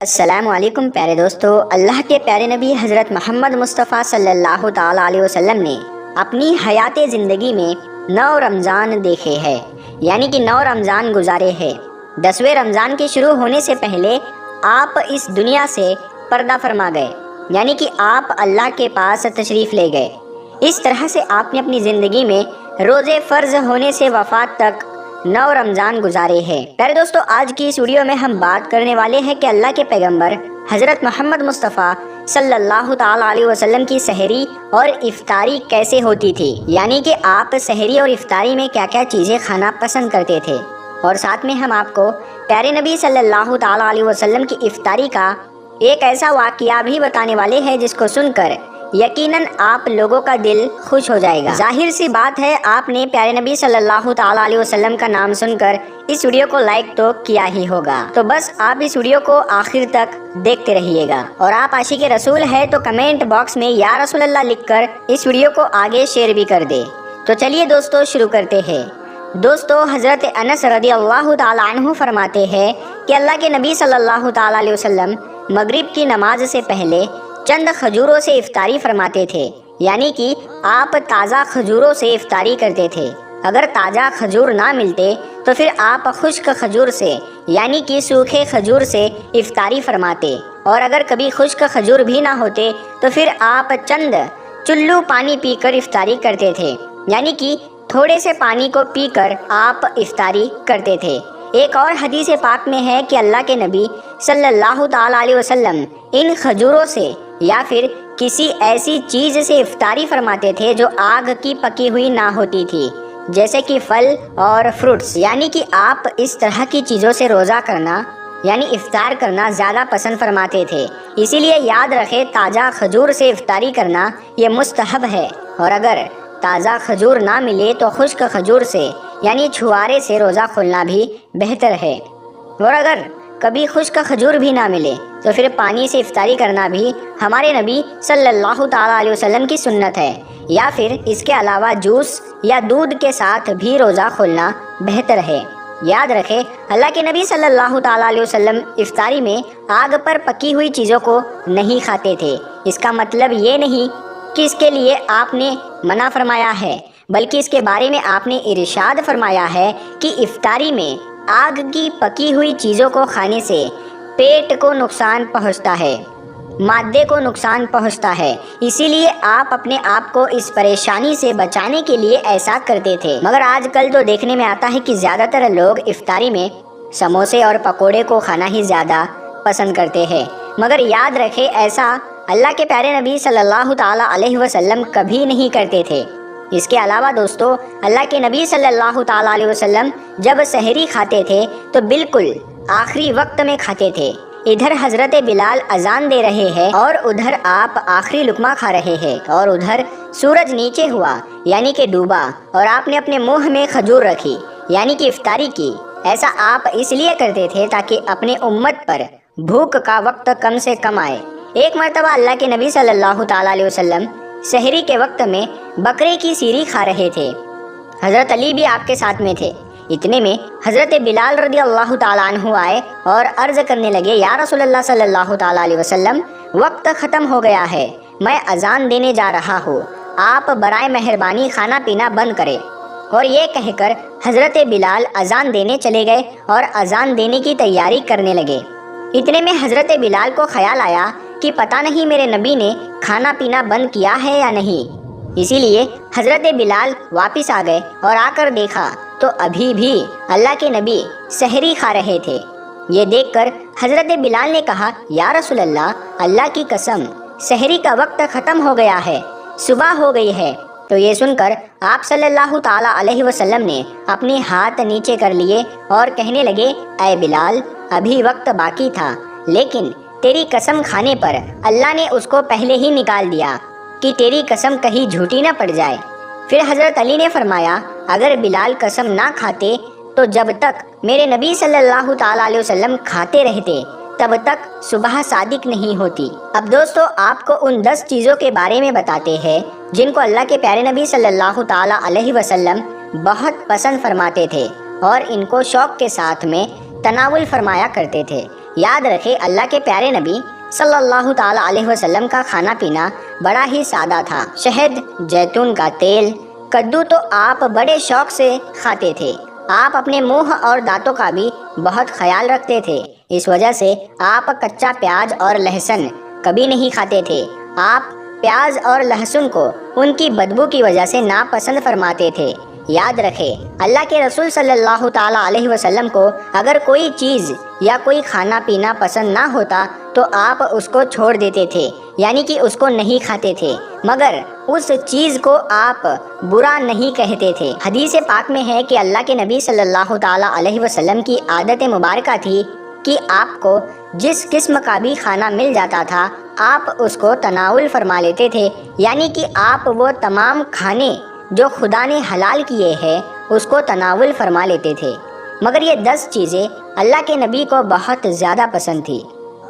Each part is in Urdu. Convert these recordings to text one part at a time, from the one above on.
السلام علیکم پیارے دوستو، اللہ کے پیارے نبی حضرت محمد مصطفیٰ صلی اللہ تعالیٰ علیہ وسلم نے اپنی حیات زندگی میں 9 رمضان دیکھے ہیں، یعنی کہ 9 رمضان گزارے ہیں۔ 10ویں رمضان کے شروع ہونے سے پہلے آپ اس دنیا سے پردہ فرما گئے، یعنی کہ آپ اللہ کے پاس تشریف لے گئے۔ اس طرح سے آپ نے اپنی زندگی میں روزے فرض ہونے سے وفات تک 9 رمضان گزارے ہیں۔ پیارے دوستو، آج کی اس ویڈیو میں ہم بات کرنے والے ہیں کہ اللہ کے پیغمبر حضرت محمد مصطفیٰ صلی اللہ تعالیٰ علیہ وسلم کی سحری اور افطاری کیسے ہوتی تھی، یعنی کہ آپ سحری اور افطاری میں کیا کیا چیزیں کھانا پسند کرتے تھے، اور ساتھ میں ہم آپ کو پیارے نبی صلی اللہ تعالیٰ علیہ وسلم کی افطاری کا ایک ایسا واقعہ بھی بتانے والے ہیں جس کو سن کر یقیناً آپ لوگوں کا دل خوش ہو جائے گا۔ ظاہر سی بات ہے، آپ نے پیارے نبی صلی اللہ تعالیٰ علیہ وسلم کا نام سن کر اس ویڈیو کو لائک تو کیا ہی ہوگا، تو بس آپ اس ویڈیو کو آخر تک دیکھتے رہیے گا، اور آپ عاشق رسول ہے تو کمنٹ باکس میں یا رسول اللہ لکھ کر اس ویڈیو کو آگے شیئر بھی کر دے۔ تو چلیے دوستو شروع کرتے ہیں۔ دوستو، حضرت انس رضی اللہ تعالیٰ عنہ فرماتے ہیں کہ اللہ کے نبی صلی اللہ تعالیٰ علیہ وسلم مغرب کی نماز سے پہلے چند کھجوروں سے افطاری فرماتے تھے، یعنی کہ آپ تازہ کھجوروں سے افطاری کرتے تھے۔ اگر تازہ کھجور نہ ملتے تو پھر آپ خشک کھجور سے یعنی کہ سوکھے کھجور سے افطاری فرماتے، اور اگر کبھی خشک کھجور بھی نہ ہوتے تو پھر آپ چند چلو پانی پی کر افطاری کرتے تھے، یعنی کہ تھوڑے سے پانی کو پی کر آپ افطاری کرتے تھے۔ ایک اور حدیث پاک میں ہے کہ اللہ کے نبی صلی اللہ تعالیٰ علیہ وسلم ان کھجوروں سے یا پھر کسی ایسی چیز سے افطاری فرماتے تھے جو آگ کی پکی ہوئی نہ ہوتی تھی، جیسے کہ پھل اور فروٹس، یعنی کہ آپ اس طرح کی چیزوں سے روزہ کرنا یعنی افطار کرنا زیادہ پسند فرماتے تھے۔ اسی لیے یاد رکھے، تازہ کھجور سے افطاری کرنا یہ مستحب ہے، اور اگر تازہ کھجور نہ ملے تو خشک کھجور سے یعنی چھوارے سے روزہ کھولنا بھی بہتر ہے، اور اگر کبھی خشک کھجور بھی نہ ملے تو پھر پانی سے افطاری کرنا بھی ہمارے نبی صلی اللہ تعالیٰ علیہ وسلم کی سنت ہے، یا پھر اس کے علاوہ جوس یا دودھ کے ساتھ بھی روزہ کھولنا بہتر ہے۔ یاد رکھے، اللہ کے نبی صلی اللہ تعالیٰ علیہ وسلم افطاری میں آگ پر پکی ہوئی چیزوں کو نہیں کھاتے تھے۔ اس کا مطلب یہ نہیں کہ اس کے لیے آپ نے منع فرمایا ہے، بلکہ اس کے بارے میں آپ نے ارشاد فرمایا ہے کہ افطاری میں آگ کی پکی ہوئی چیزوں کو کھانے سے پیٹ کو نقصان پہنچتا ہے، معدے کو نقصان پہنچتا ہے، اسی لیے آپ اپنے آپ کو اس پریشانی سے بچانے کے لیے ایسا کرتے تھے۔ مگر آج کل تو دیکھنے میں آتا ہے کہ زیادہ تر لوگ افطاری میں سموسے اور پکوڑے کو کھانا ہی زیادہ پسند کرتے ہیں، مگر یاد رکھے ایسا اللہ کے پیارے نبی صلی اللہ تعالیٰ علیہ وسلم کبھی نہیں کرتے تھے۔ اس کے علاوہ دوستو، اللہ کے نبی صلی اللہ تعالیٰ علیہ وسلم جب سحری کھاتے تھے تو بالکل آخری وقت میں کھاتے تھے۔ ادھر حضرت بلال اذان دے رہے ہیں اور ادھر آپ آخری لقمہ کھا رہے ہیں، اور ادھر سورج نیچے ہوا یعنی کہ ڈوبا، اور آپ نے اپنے منہ میں کھجور رکھی یعنی کہ افطاری کی۔ ایسا آپ اس لیے کرتے تھے تاکہ اپنے امت پر بھوک کا وقت کم سے کم آئے۔ ایک مرتبہ اللہ کے نبی صلی اللہ تعالیٰ علیہ وسلم سحری کے وقت میں بکرے کی سیری کھا رہے تھے، حضرت علی بھی آپ کے ساتھ میں تھے۔ اتنے میں حضرت بلال رضی اللہ تعالیٰ عنہ آئے اور عرض کرنے لگے، یا رسول اللہ صلی اللہ تعالیٰ علیہ وسلم، وقت ختم ہو گیا ہے، میں اذان دینے جا رہا ہوں، آپ برائے مہربانی کھانا پینا بند کریں۔ اور یہ کہہ کر حضرت بلال اذان دینے چلے گئے اور اذان دینے کی تیاری کرنے لگے۔ اتنے میں حضرت بلال کو خیال آیا کہ پتہ نہیں میرے نبی نے کھانا پینا بند کیا ہے یا نہیں، اسی لیے حضرت بلال واپس آ گئے اور آ کر دیکھا تو ابھی بھی اللہ کے نبی سحری کھا رہے تھے۔ یہ دیکھ کر حضرت بلال نے کہا، یا رسول اللہ، اللہ کی قسم سحری کا وقت ختم ہو گیا ہے، صبح ہو گئی ہے۔ تو یہ سن کر آپ صلی اللہ تعالیٰ علیہ وسلم نے اپنے ہاتھ نیچے کر لیے اور کہنے لگے، اے بلال، ابھی وقت باقی تھا، لیکن تیری قسم کھانے پر اللہ نے اس کو پہلے ہی نکال دیا کہ تیری قسم کہیں جھوٹی نہ پڑ جائے۔ پھر حضرت علی نے فرمایا، اگر بلال قسم نہ کھاتے تو جب تک میرے نبی صلی اللہ تعالیٰ علیہ وسلم کھاتے رہتے تب تک صبح صادق نہیں ہوتی۔ اب دوستو، آپ کو ان 10 چیزوں کے بارے میں بتاتے ہیں جن کو اللہ کے پیارے نبی صلی اللہ تعالیٰ علیہ وسلم بہت پسند فرماتے تھے اور ان کو شوق کے ساتھ میں تناول فرمایا کرتے تھے۔ یاد رکھے اللہ کے پیارے نبی صلی اللہ تعالیٰ علیہ وسلم کا کھانا پینا بڑا ہی سادہ تھا۔ شہد، زیتون کا تیل، کدو تو آپ بڑے شوق سے کھاتے تھے۔ آپ اپنے منہ اور دانتوں کا بھی بہت خیال رکھتے تھے، اس وجہ سے آپ کچا پیاز اور لہسن کبھی نہیں کھاتے تھے۔ آپ پیاز اور لہسن کو ان کی بدبو کی وجہ سے ناپسند فرماتے تھے۔ یاد رکھے اللہ کے رسول صلی اللہ تعالیٰ علیہ وسلم کو اگر کوئی چیز یا کوئی کھانا پینا پسند نہ ہوتا تو آپ اس کو چھوڑ دیتے تھے، یعنی کہ اس کو نہیں کھاتے تھے، مگر اس چیز کو آپ برا نہیں کہتے تھے۔ حدیث پاک میں ہے کہ اللہ کے نبی صلی اللہ تعالیٰ علیہ وسلم کی عادت مبارکہ تھی کہ آپ کو جس قسم کا بھی کھانا مل جاتا تھا آپ اس کو تناول فرما لیتے تھے، یعنی کہ آپ وہ تمام کھانے جو خدا نے حلال کیے ہیں اس کو تناول فرما لیتے تھے۔ مگر یہ 10 چیزیں اللہ کے نبی کو بہت زیادہ پسند تھی،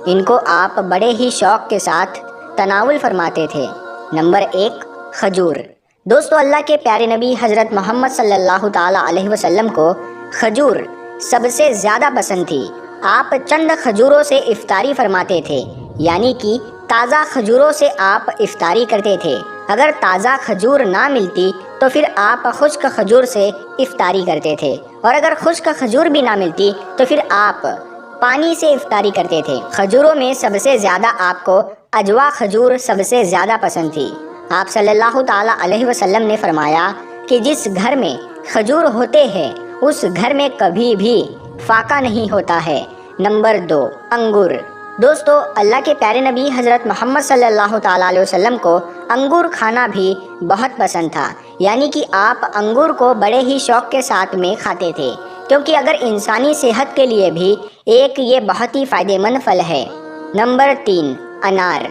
ان کو آپ بڑے ہی شوق کے ساتھ تناول فرماتے تھے۔ نمبر 1، کھجور۔ دوستو، اللہ کے پیارے نبی حضرت محمد صلی اللہ تعالیٰ علیہ وسلم کو کھجور سب سے زیادہ پسند تھی۔ آپ چند کھجوروں سے افطاری فرماتے تھے، یعنی کہ تازہ کھجوروں سے آپ افطاری کرتے تھے۔ اگر تازہ کھجور نہ ملتی تو پھر آپ خشک کھجور سے افطاری کرتے تھے، اور اگر خشک کھجور بھی نہ ملتی تو پھر آپ پانی سے افطاری کرتے تھے۔ کھجوروں میں سب سے زیادہ آپ کو اجوا کھجور سب سے زیادہ پسند تھی۔ آپ صلی اللہ تعالیٰ علیہ وسلم نے فرمایا کہ جس گھر میں کھجور ہوتے ہیں اس گھر میں کبھی بھی فاقہ نہیں ہوتا ہے۔ نمبر 2، انگور۔ دوستو، اللہ کے پیارے نبی حضرت محمد صلی اللہ تعالیٰ علیہ وسلم کو انگور کھانا بھی بہت پسند تھا، یعنی کہ آپ انگور کو بڑے ہی شوق کے ساتھ میں کھاتے تھے، کیونکہ اگر انسانی صحت کے لیے بھی ایک یہ بہت ہی فائدہ مند پھل ہے۔ نمبر 3، انار۔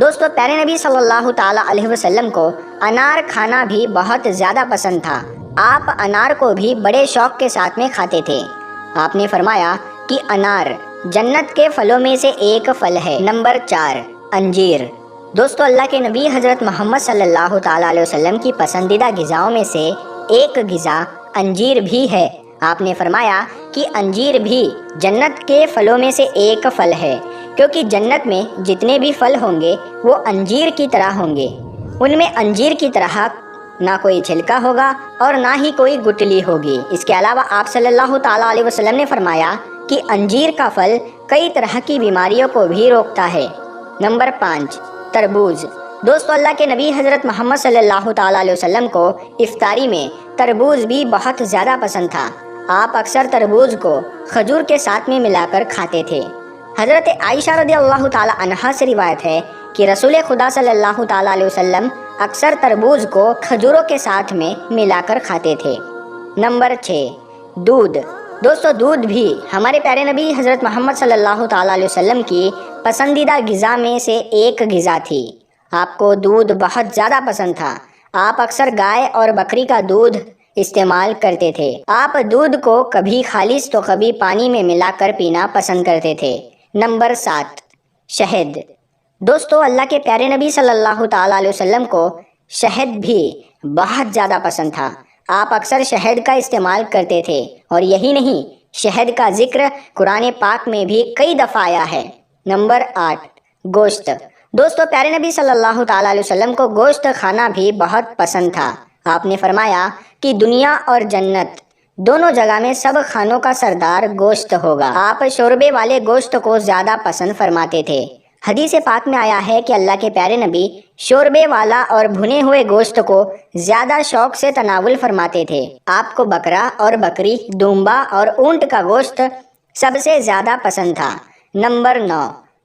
دوستو، پیارے نبی صلی اللہ تعالیٰ علیہ وسلم کو انار کھانا بھی بہت زیادہ پسند تھا۔ آپ انار کو بھی بڑے شوق کے ساتھ میں کھاتے تھے۔ آپ نے فرمایا کہ انار جنت کے پھلوں میں سے ایک پھل ہے۔ نمبر 4، انجیر۔ دوستو، اللہ کے نبی حضرت محمد صلی اللہ تعالیٰ علیہ وسلم کی پسندیدہ غذاؤں میں سے ایک غذا انجیر بھی ہے۔ آپ نے فرمایا کہ انجیر بھی جنت کے پھلوں میں سے ایک پھل ہے، کیونکہ جنت میں جتنے بھی پھل ہوں گے وہ انجیر کی طرح ہوں گے۔ ان میں انجیر کی طرح نہ کوئی چھلکا ہوگا اور نہ ہی کوئی گٹلی ہوگی۔ اس کے علاوہ آپ صلی اللہ تعالیٰ علیہ وسلم نے فرمایا کہ انجیر کا پھل کئی طرح کی بیماریوں کو بھی روکتا ہے۔ نمبر 5، تربوز۔ دوستو، اللہ کے نبی حضرت محمد صلی اللہ تعالیٰ علیہ وسلم کو افطاری میں تربوز بھی بہت زیادہ پسند تھا۔ آپ اکثر تربوز کو کھجور کے ساتھ میں ملا کر کھاتے تھے۔ حضرت عائشہ رضی اللہ تعالیٰ عنہا سے روایت ہے کہ رسول خدا صلی اللہ تعالیٰ علیہ وسلم اکثر تربوز کو کھجوروں کے ساتھ میں ملا کر کھاتے تھے۔ نمبر 6، دودھ۔ دوستو، دودھ بھی ہمارے پیارے نبی حضرت محمد صلی اللہ تعالیٰ علیہ وسلم کی پسندیدہ غذا میں سے ایک غذا تھی۔ آپ کو دودھ بہت زیادہ پسند تھا۔ آپ اکثر گائے اور بکری کا دودھ استعمال کرتے تھے۔ آپ دودھ کو کبھی خالص تو کبھی پانی میں ملا کر پینا پسند کرتے تھے۔ نمبر 7، شہد۔ دوستو، اللہ کے پیارے نبی صلی اللہ تعالیٰ علیہ وسلم کو شہد بھی بہت زیادہ پسند تھا۔ آپ اکثر شہد کا استعمال کرتے تھے، اور یہی نہیں، شہد کا ذکر قرآن پاک میں بھی کئی دفعہ آیا ہے۔ نمبر 8، گوشت۔ دوستو، پیارے نبی صلی اللہ تعالیٰ علیہ وسلم کو گوشت کھانا بھی بہت پسند تھا۔ آپ نے فرمایا کہ دنیا اور جنت دونوں جگہ میں سب کھانوں کا سردار گوشت ہوگا۔ آپ شوربے والے گوشت کو زیادہ پسند فرماتے تھے۔ حدیث پاک میں آیا ہے کہ اللہ کے پیارے نبی شوربے والا اور بھنے ہوئے گوشت کو زیادہ شوق سے تناول فرماتے تھے۔ آپ کو بکرا اور بکری، دمبا اور اونٹ کا گوشت سب سے زیادہ پسند تھا۔ نمبر 9،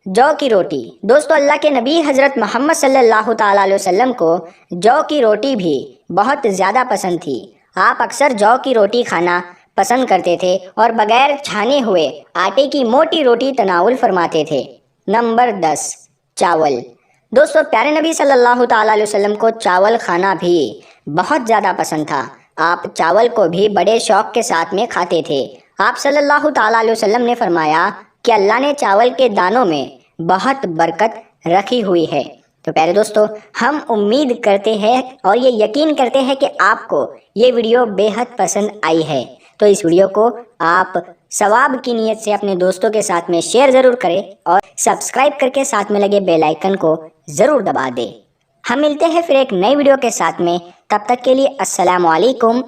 جو کی روٹی۔ دوستو، اللہ کے نبی حضرت محمد صلی اللہ تعالیٰ علیہ وسلم کو جو کی روٹی بھی بہت زیادہ پسند تھی۔ آپ اکثر جو کی روٹی کھانا پسند کرتے تھے اور بغیر چھانے ہوئے آٹے کی موٹی روٹی تناول فرماتے تھے۔ نمبر 10، چاول۔ دوستو، پیارے نبی صلی اللہ تعالیٰ علیہ وسلم کو چاول کھانا بھی بہت زیادہ پسند تھا۔ آپ چاول کو بھی بڑے شوق کے ساتھ میں کھاتے تھے۔ آپ صلی اللہ تعالیٰ علیہ وسلم نے فرمایا کہ اللہ نے چاول کے دانوں میں بہت برکت رکھی ہوئی ہے۔ تو پیارے دوستو، ہم امید کرتے ہیں اور یہ یقین کرتے ہیں کہ آپ کو یہ ویڈیو بے حد پسند آئی ہے۔ تو اس ویڈیو کو آپ ثواب کی نیت سے اپنے دوستوں کے ساتھ میں شیئر ضرور کریں اور سبسکرائب کر کے ساتھ میں لگے بیل آئیکن کو ضرور دبا دیں۔ ہم ملتے ہیں پھر ایک نئی ویڈیو کے ساتھ میں، تب تک کے لیے السلام علیکم۔